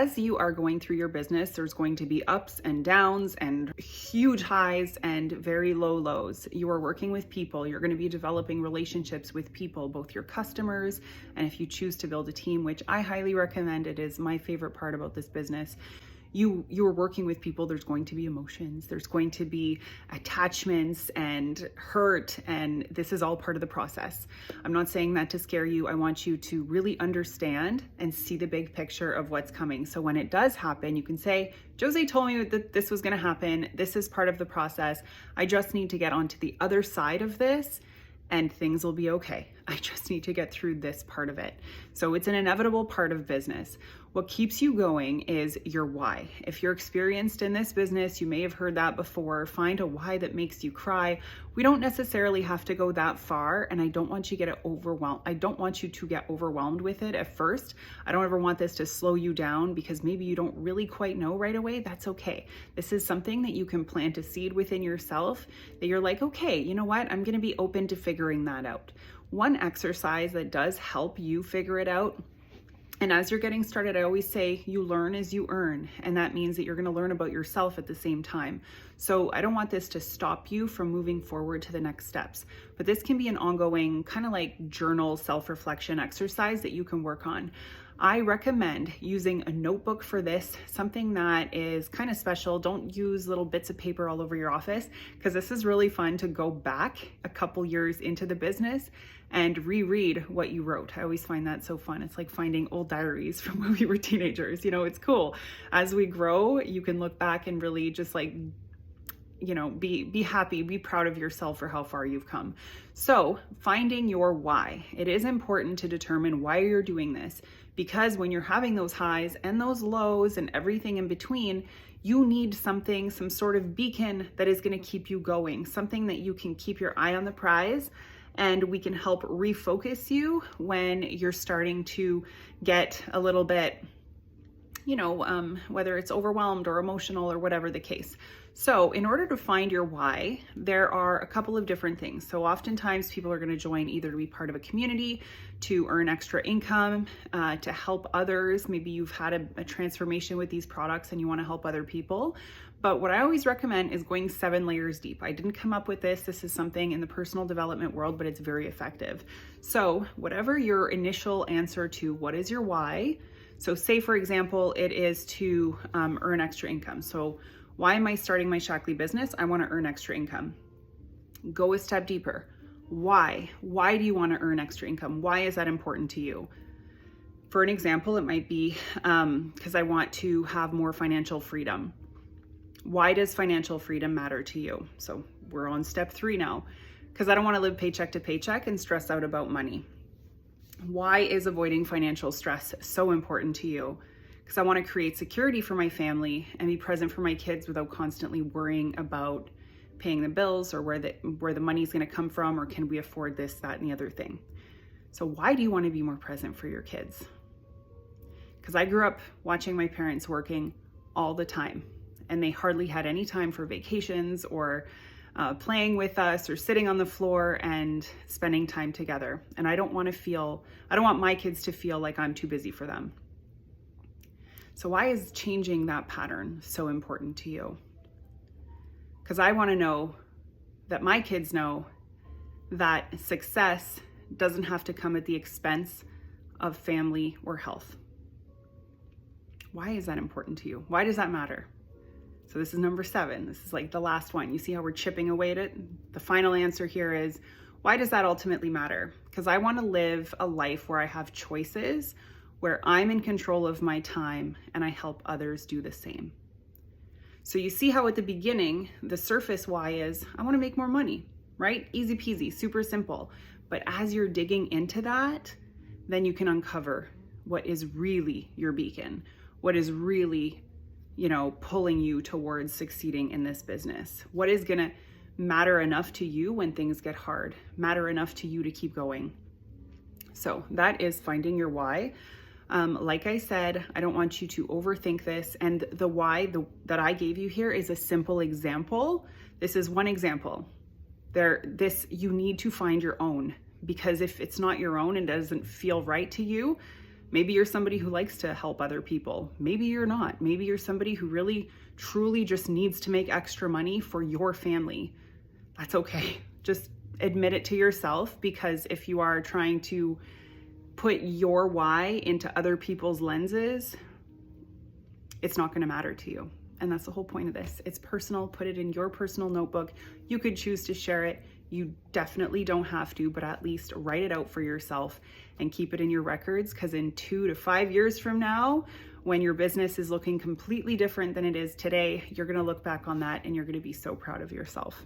As you are going through your business, there's going to be ups and downs and huge highs and very low lows. You are working with people. You're going to be developing relationships with people, both your customers, and if you choose to build a team, which I highly recommend, it is my favorite part about this business. You're working with people. There's going to be emotions, there's going to be attachments and hurt, and this is all part of the process. I'm not saying that to scare you. I want you to really understand and see the big picture of what's coming. So when it does happen, you can say, Jose told me that this was going to happen. This is part of the process. I just need to get onto the other side of this and things will be okay. I just need to get through this part of it. So it's an inevitable part of business. What keeps you going is your why. If you're experienced in this business, you may have heard that before. Find a why that makes you cry. We don't necessarily have to go that far, and I don't want you to get overwhelmed. I don't want you to get overwhelmed with it at first. I don't ever want this to slow you down because maybe you don't really quite know right away. That's okay. This is something that you can plant a seed within yourself that you're like, okay, you know what? I'm going to be open to figuring that out. One exercise that does help you figure it out, and as you're getting started, I always say you learn as you earn, and that means that you're going to learn about yourself at the same time. So I don't want this to stop you from moving forward to the next steps, but this can be an ongoing kind of like journal self-reflection exercise that you can work on. I recommend using a notebook for this, something that is kind of special. Don't use little bits of paper all over your office, because this is really fun to go back a couple years into the business and reread what you wrote. I always find that so fun. It's like finding old diaries from when we were teenagers. You know, it's cool. As we grow, you can look back and really just like, you know, be happy, be proud of yourself for how far you've come. So finding your why. It is important to determine why you're doing this, because when you're having those highs and those lows and everything in between, you need something, some sort of beacon that is going to keep you going, something that you can keep your eye on the prize, and we can help refocus you when you're starting to get a little bit, you know, whether it's overwhelmed or emotional or whatever the case. So in order to find your why, there are a couple of different things. So oftentimes people are going to join either to be part of a community, to earn extra income, to help others. Maybe you've had a transformation with these products and you want to help other people. But what I always recommend is going 7 layers deep. I didn't come up with this. This is something in the personal development world, but it's very effective. So whatever your initial answer to what is your why, so say for example, it is to earn extra income. So why am I starting my Shaklee business? I want to earn extra income. Go a step deeper. Why? Why do you want to earn extra income? Why is that important to you? For an example, it might be because I want to have more financial freedom. Why does financial freedom matter to you? So we're on step 3 now, because I don't want to live paycheck to paycheck and stress out about money. Why is avoiding financial stress so important to you? Because I want to create security for my family and be present for my kids without constantly worrying about paying the bills or where the money is going to come from, or can we afford this, that, and the other thing. So why do you want to be more present for your kids? Because I grew up watching my parents working all the time, and they hardly had any time for vacations or playing with us or sitting on the floor and spending time together. And I don't want my kids to feel like I'm too busy for them. So why is changing that pattern so important to you? Because I want to know that my kids know that success doesn't have to come at the expense of family or health. Why is that important to you? Why does that matter? So this is number 7. This is like the last one. You see how we're chipping away at it? The final answer here is, why does that ultimately matter? Because I want to live a life where I have choices, where I'm in control of my time and I help others do the same. So you see how at the beginning, the surface why is, I want to make more money, right? Easy peasy, super simple. But as you're digging into that, then you can uncover what is really your beacon, what is really, pulling you towards succeeding in this business. What is going to matter enough to you when things get hard, matter enough to you to keep going. So that is finding your why. Like I said, I don't want you to overthink this. And the why that I gave you here is a simple example. This is one example. You need to find your own, because if it's not your own and doesn't feel right to you, Maybe you're somebody who likes to help other people. Maybe you're not. Maybe you're somebody who really, truly just needs to make extra money for your family. That's okay. Just admit it to yourself, because if you are trying to put your why into other people's lenses, it's not going to matter to you. And that's the whole point of this. It's personal. Put it in your personal notebook. You could choose to share it. You definitely don't have to, but at least write it out for yourself and keep it in your records, because in 2 to 5 years from now, when your business is looking completely different than it is today, you're going to look back on that and you're going to be so proud of yourself.